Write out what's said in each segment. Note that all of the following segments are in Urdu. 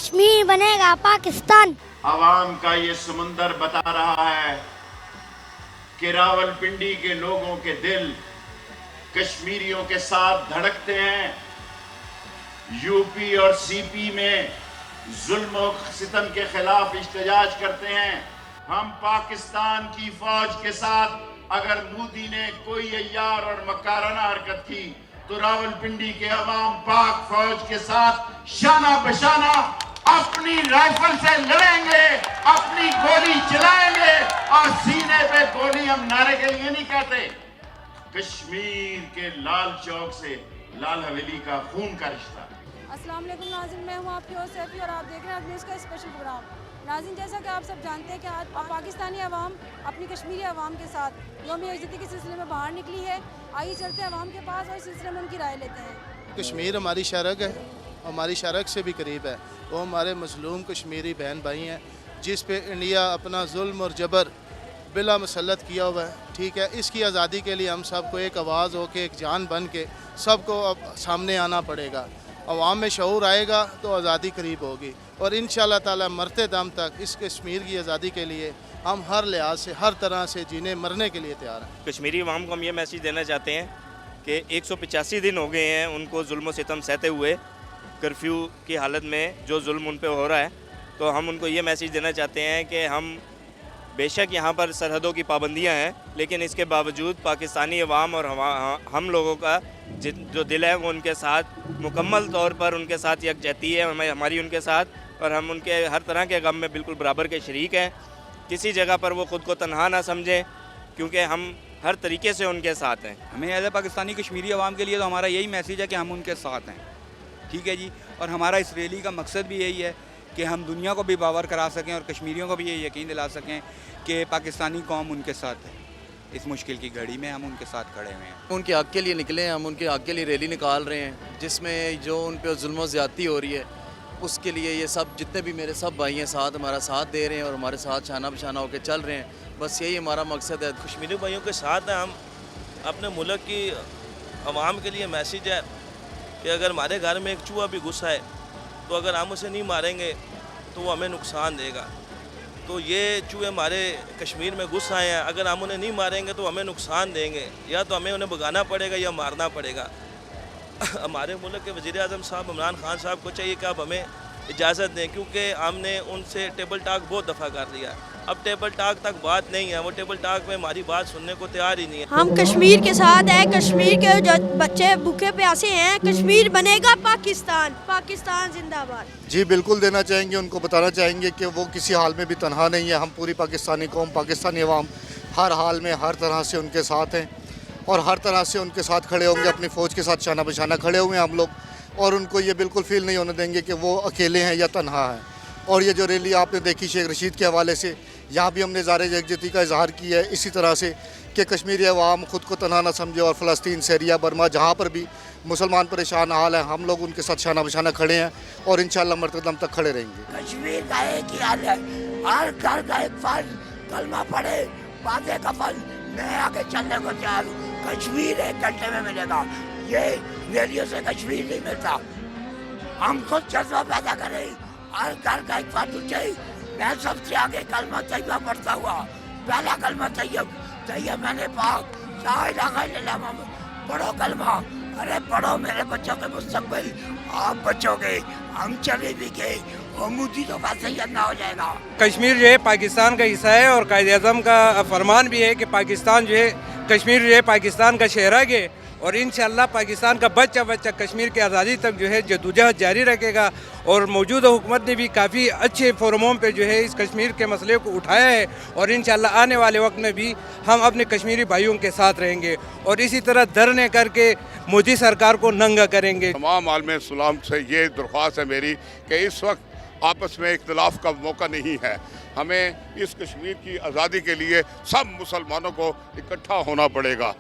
کشمیر بنے گا پاکستان. عوام کا یہ سمندر بتا رہا ہے کہ راولپنڈی کے لوگوں کے دل کشمیریوں کے ساتھ دھڑکتے ہیں. یو پی اور سی پی میں ظلم و ستم کے خلاف احتجاج کرتے ہیں. ہم پاکستان کی فوج کے ساتھ اگر مودی نے کوئی عیار اور مکارانہ حرکت کی تو راولپنڈی کے عوام پاک فوج کے ساتھ شانہ بشانہ اپنی رائفل سے لڑیں گے, اپنی گولی چلائیں گے, اور سینے پہ گولی ہم نعرے کے لیے نہیں کہتے. کشمیر کے لال چوک سے لال حویلی کا خون کا رشتہ. السلام علیکم ناظرین, میں ہوں آپ کی ہوسٹ سیفی اور آپ دیکھ رہے ہیں اپنے اس کا اسپیشل پروگرام. ناظرین, جیسا کہ آپ سب جانتے ہیں کہ آج پاکستانی عوام اپنی کشمیری عوام کے ساتھ یوم یکجہتی کے سلسلے میں باہر نکلی ہے. آئیے چلتے ہیں عوام کے پاس اور اس سلسلے میں ان کی رائے لیتے ہیں. کشمیر ہماری شرک ہے, ہماری شرک سے بھی قریب ہے. وہ ہمارے مظلوم کشمیری بہن بھائی ہیں جس پہ انڈیا اپنا ظلم اور جبر بلا مسلط کیا ہوا ہے. ٹھیک ہے, اس کی آزادی کے لیے ہم سب کو ایک آواز ہو کے, ایک جان بن کے سب کو اب سامنے آنا پڑے گا. عوام میں شعور آئے گا تو آزادی قریب ہوگی, اور انشاءاللہ تعالی مرتے دم تک اس کشمیر کی آزادی کے لیے ہم ہر لحاظ سے, ہر طرح سے جینے مرنے کے لیے تیار ہیں. کشمیری عوام کو ہم یہ میسیج دینا چاہتے ہیں کہ 185 دن ہو گئے ہیں ان کو ظلم و ستم سہتے ہوئے, کرفیو کی حالت میں جو ظلم ان پہ ہو رہا ہے. تو ہم ان کو یہ میسیج دینا چاہتے ہیں کہ ہم بے شک یہاں پر سرحدوں کی پابندیاں ہیں, لیکن اس کے باوجود پاکستانی عوام اور ہم لوگوں کا جو دل ہے وہ ان کے ساتھ مکمل طور پر ان کے ساتھ یکجہتی ہے, ہماری ان کے ساتھ, اور ہم ان کے ہر طرح کے غم میں بالکل برابر کے شریک ہیں. کسی جگہ پر وہ خود کو تنہا نہ سمجھیں, کیونکہ ہم ہر طریقے سے ان کے ساتھ ہیں. ہمیں ایز اے پاکستانی کشمیری عوام کے لیے تو ہمارا یہی میسیج ہے کہ ہم ان کے ساتھ ہیں. ٹھیک ہے جی, اور ہمارا اس ریلی کا مقصد بھی یہی ہے کہ ہم دنیا کو بھی باور کرا سکیں اور کشمیریوں کو بھی یہ یقین دلا سکیں کہ پاکستانی قوم ان کے ساتھ ہے. اس مشکل کی گھڑی میں ہم ان کے ساتھ کھڑے ہوئے ہیں. ان کے حق کے لیے نکلے ہیں, ہم ان کے حق کے لیے ریلی نکال رہے ہیں, جس میں جو ان پہ ظلم و زیادتی ہو رہی ہے اس کے لیے یہ سب جتنے بھی میرے سب بھائی ہیں ساتھ ہمارا ساتھ دے رہے ہیں اور ہمارے ساتھ شانہ بشانہ ہو کے چل رہے ہیں. بس یہی ہمارا مقصد ہے. کشمیری بھائیوں کے ساتھ ہیں ہم. اپنے ملک کی عوام کے لیے میسیج ہے کہ اگر ہمارے گھر میں ایک چوہا بھی گھس آئے تو اگر ہم اسے نہیں ماریں گے تو وہ ہمیں نقصان دے گا. تو یہ چوہے ہمارے کشمیر میں گھس آئے ہیں, اگر ہم انہیں نہیں ماریں گے تو ہمیں نقصان دیں گے, یا تو ہمیں انہیں بھگانا پڑے گا یا مارنا پڑے گا. ہمارے ملک کے وزیر اعظم صاحب عمران خان صاحب کو چاہیے کہ اب ہمیں اجازت دیں, کیونکہ ہم نے ان سے ٹیبل ٹاک بہت دفعہ کر لیا ہے. اب ٹیبل ٹاک تک بات نہیں ہے, وہ ٹیبل ٹاک میں ہماری بات سننے کو تیار ہی نہیں ہے. ہم کشمیر کے ساتھ ہیں, کشمیر کے جو بچے بھوکے پیاسے ہیں, کشمیر بنے گا پاکستان, پاکستان زندہ باد. جی بالکل دینا چاہیں گے, ان کو بتانا چاہیں گے کہ وہ کسی حال میں بھی تنہا نہیں ہے. ہم پوری پاکستانی قوم, پاکستانی عوام ہر حال میں ہر طرح سے ان کے ساتھ ہیں اور ہر طرح سے ان کے ساتھ کھڑے ہوں گے. اپنی فوج کے ساتھ شانہ بشانہ کھڑے ہوئے ہیں ہم لوگ, اور ان کو یہ بالکل فیل نہیں ہونے دیں گے کہ وہ اکیلے ہیں یا تنہا ہیں. اور یہ جو ریلی آپ نے دیکھی شیخ رشید کے حوالے سے, یہاں بھی ہم نے اظہار یکجہتی کا اظہار کیا ہے اسی طرح سے کہ کشمیری عوام خود کو تنہا نہ سمجھے, اور فلسطین, سیریا, برما, جہاں پر بھی مسلمان پریشان حال ہیں ہم لوگ ان کے ساتھ شانہ بشانہ کھڑے ہیں اور انشاءاللہ مرتے دم تک کھڑے رہیں گے. کشمیر کا ایک ہی حال ہے, ہر گھر کا ایک فرض کلمہ پڑھے, باتیں کا فرض, میں آگے چلنے کو تیار ہوں. کشمیر ایک گھنٹے میں ملے گا, یہ ریلیوں سے کشمیر نہیں ملتا. ہم خود جذبہ پیدا کریں, ہر گھر کا ایک فرض اٹھے. میں سب سے آگے کلمہ طیبہ پڑھتا ہوا, پہلا کلمہ طیب میں نے پاک لا الہ الا اللہ محمد. پڑھو کلمہ, ارے پڑھو میرے بچوں کے مستقبل, آپ بچوں گے, ہم چلے بھی گئے, اور مودی تو ویسے ہی نہ ہو جائے گا. کشمیر جو ہے پاکستان کا حصہ ہے, اور قائد اعظم کا فرمان بھی ہے کہ پاکستان جو ہے, کشمیر جو ہے پاکستان کا شہر ہے, اور انشاءاللہ پاکستان کا بچہ کشمیر کی آزادی تک جو ہے جدوجہد جاری رکھے گا. اور موجودہ حکومت نے بھی کافی اچھے فورموں پہ جو ہے اس کشمیر کے مسئلے کو اٹھایا ہے, اور انشاءاللہ آنے والے وقت میں بھی ہم اپنے کشمیری بھائیوں کے ساتھ رہیں گے, اور اسی طرح دھرنے کر کے مودی سرکار کو ننگا کریں گے. تمام عالم اسلام سے یہ درخواست ہے میری کہ اس وقت آپس میں اختلاف کا موقع نہیں ہے. ہمیں اس کشمیر کی آزادی کے لیے سب مسلمانوں کو اکٹھا ہونا پڑے گا.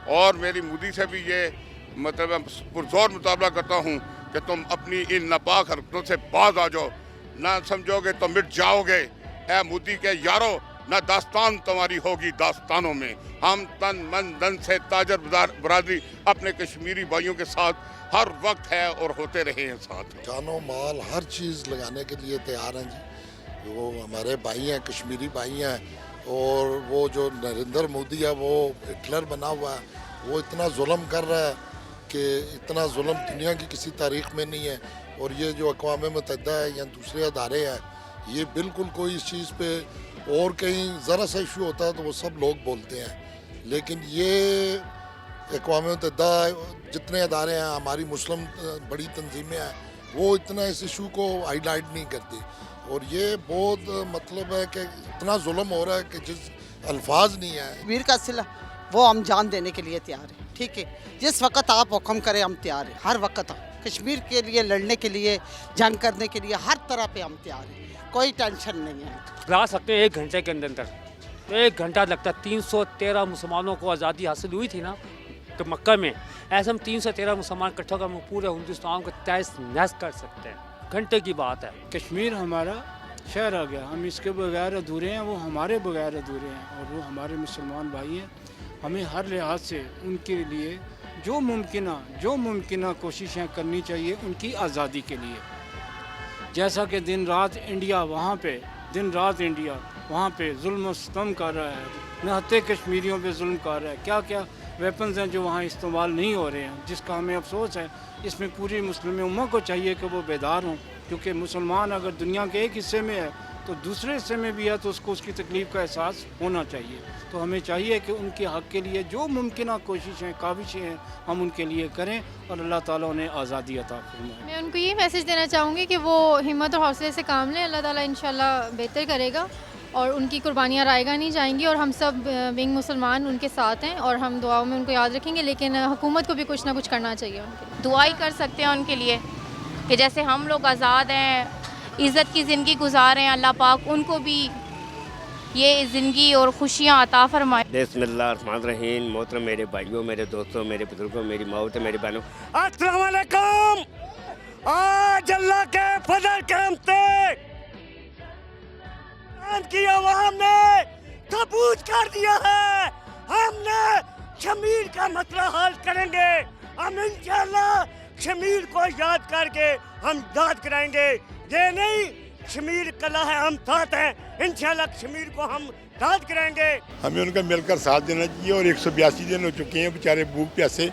اور میری مودی سے بھی یہ مطلب پرزور مطالبہ کرتا ہوں کہ تم اپنی ان ناپاک حرکتوں سے باز آ جاؤ, نہ سمجھو گے تو مٹ جاؤ گے. اے مودی کے یارو, نہ داستان تمہاری ہوگی داستانوں میں. ہم تن من دن سے تاجر برادری اپنے کشمیری بھائیوں کے ساتھ ہر وقت ہے اور ہوتے رہے ہیں ساتھ. جان و مال ہر چیز لگانے کے لیے تیار ہیں جی. وہ ہمارے بھائی ہیں، کشمیری بھائی ہیں، اور وہ جو نریندر مودی ہے وہ ہٹلر بنا ہوا ہے. وہ اتنا ظلم کر رہا ہے کہ اتنا ظلم دنیا کی کسی تاریخ میں نہیں ہے. اور یہ جو اقوام متحدہ ہے یا دوسرے ادارے ہیں، یہ بالکل کوئی اس چیز پہ، اور کہیں ذرا سا ایشو ہوتا ہے تو وہ سب لوگ بولتے ہیں، لیکن یہ اقوام متحدہ جتنے ادارے ہیں، ہماری مسلم بڑی تنظیمیں ہیں، وہ اتنا اس ایشو کو ہائی لائٹ نہیں کرتی. اور یہ بہت مطلب ہے کہ اتنا ظلم ہو رہا ہے کہ جس الفاظ نہیں ہیں. کشمیر کا صلہ وہ ہم جان دینے کے لیے تیار ہیں. ٹھیک ہے، جس وقت آپ حکم کریں ہم تیار ہیں. ہر وقت کشمیر کے لیے لڑنے کے لیے، جنگ کرنے کے لیے ہر طرح پہ ہم تیار ہیں. کوئی ٹینشن نہیں ہے. لا سکتے ہیں 1 گھنٹے کے اندر. 1 گھنٹہ لگتا ہے. 313 مسلمانوں کو آزادی حاصل ہوئی تھی نا تو مکہ میں، ایسے ہم 313 مسلمان اکٹھا کر ہم پورے ہندوستان کو تہس نہس کر سکتے ہیں. گھنٹے کی بات ہے. کشمیر ہمارا شہر آ گیا، ہم اس کے بغیر ادھورے ہیں، وہ ہمارے بغیر ادھورے ہیں، اور وہ ہمارے مسلمان بھائی ہیں. ہمیں ہر لحاظ سے ان کے لیے جو ممکنہ کوششیں کرنی چاہیے ان کی آزادی کے لیے. جیسا کہ دن رات انڈیا وہاں پہ ظلم و ستم کر رہا ہے، نہتے کشمیریوں پہ ظلم کر رہا ہے. کیا کیا ویپنز ہیں جو وہاں استعمال نہیں ہو رہے ہیں، جس کا ہمیں افسوس ہے. اس میں پوری مسلم امت کو چاہیے کہ وہ بیدار ہوں، کیونکہ مسلمان اگر دنیا کے ایک حصے میں ہے تو دوسرے حصے میں بھی ہے تو اس کو اس کی تکلیف کا احساس ہونا چاہیے. تو ہمیں چاہیے کہ ان کے حق کے لیے جو ممکنہ کوششیں کاوشیں ہیں ہم ان کے لیے کریں، اور اللہ تعالیٰ انہیں آزادی عطا فرمائے. میں ان کو یہ میسج دینا چاہوں گی کہ وہ ہمت اور حوصلے سے کام لیں. اللہ تعالیٰ انشاءاللہ بہتر کرے گا اور ان کی قربانیاں رائے گا نہیں جائیں گی. اور ہم سب بینگ مسلمان ان کے ساتھ ہیں اور ہم دعاؤں میں ان کو یاد رکھیں گے، لیکن حکومت کو بھی کچھ نہ کچھ کرنا چاہیے. ان کے دعا ہی کر سکتے ہیں ان کے لیے کہ جیسے ہم لوگ آزاد ہیں، عزت کی زندگی گزار رہے ہیں، اللہ پاک ان کو بھی یہ زندگی اور خوشیاں عطا فرمائے. بسم اللہ الرحمن الرحیم. محترم میرے بھائیوں، میرے دوستوں، میرے بزرگوں، میری ماؤں سے، میری بہنوں، السلام علیکم. آج اللہ کے فضل کرم سے کی عوام نے ثبوت کر دیا ہے ہم نے کشمیر کا مسئلہ حل کریں گے. ہم انشاءاللہ کشمیر کو یاد کر کے ہم یاد کرائیں گے. یہ نہیں کشمیر کلا ہے، ہم ساتھ ہیں. انشاءاللہ کشمیر کو ہم یاد کریں گے. ہمیں ان کا مل کر ساتھ دینا چاہیے. اور 182 دن ہو چکے ہیں، بیچارے بھوک پیاسے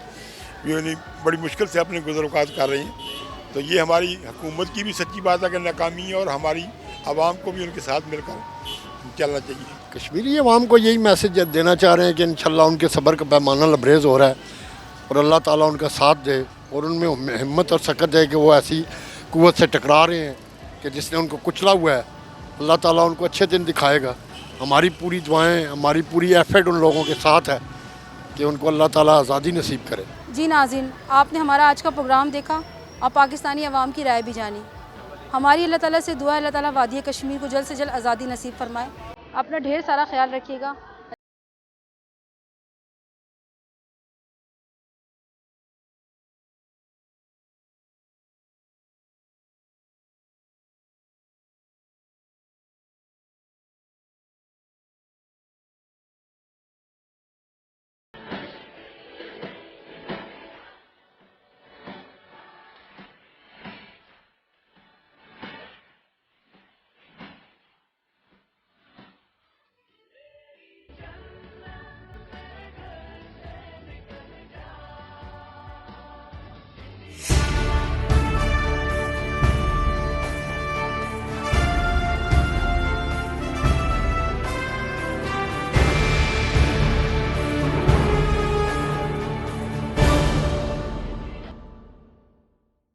بڑی مشکل سے اپنے گزر اوقات کر رہے ہیں. تو یہ ہماری حکومت کی بھی سچی بات ہے کہ ناکامی ہے، اور ہماری عوام کو بھی ان کے ساتھ مل کر چلنا چاہیے. کشمیری عوام کو یہی میسج دینا چاہ رہے ہیں کہ انشاءاللہ ان کے صبر کا پیمانہ لبریز ہو رہا ہے، اور اللہ تعالیٰ ان کا ساتھ دے اور ان میں ہمت اور سکت دے کہ وہ ایسی قوت سے ٹکرا رہے ہیں کہ جس نے ان کو کچلا ہوا ہے. اللہ تعالیٰ ان کو اچھے دن دکھائے گا. ہماری پوری دعائیں، ہماری پوری ایفرٹ ان لوگوں کے ساتھ ہے کہ ان کو اللہ تعالیٰ آزادی نصیب کرے. جی ناظرین، آپ نے ہمارا آج کا پروگرام دیکھا اور پاکستانی عوام کی رائے بھی جانی. ہماری اللہ تعالیٰ سے دعا ہے اللہ تعالیٰ وادی کشمیر کو جلد سے جلد آزادی نصیب فرمائے. اپنا ڈھیر سارا خیال رکھیے گا.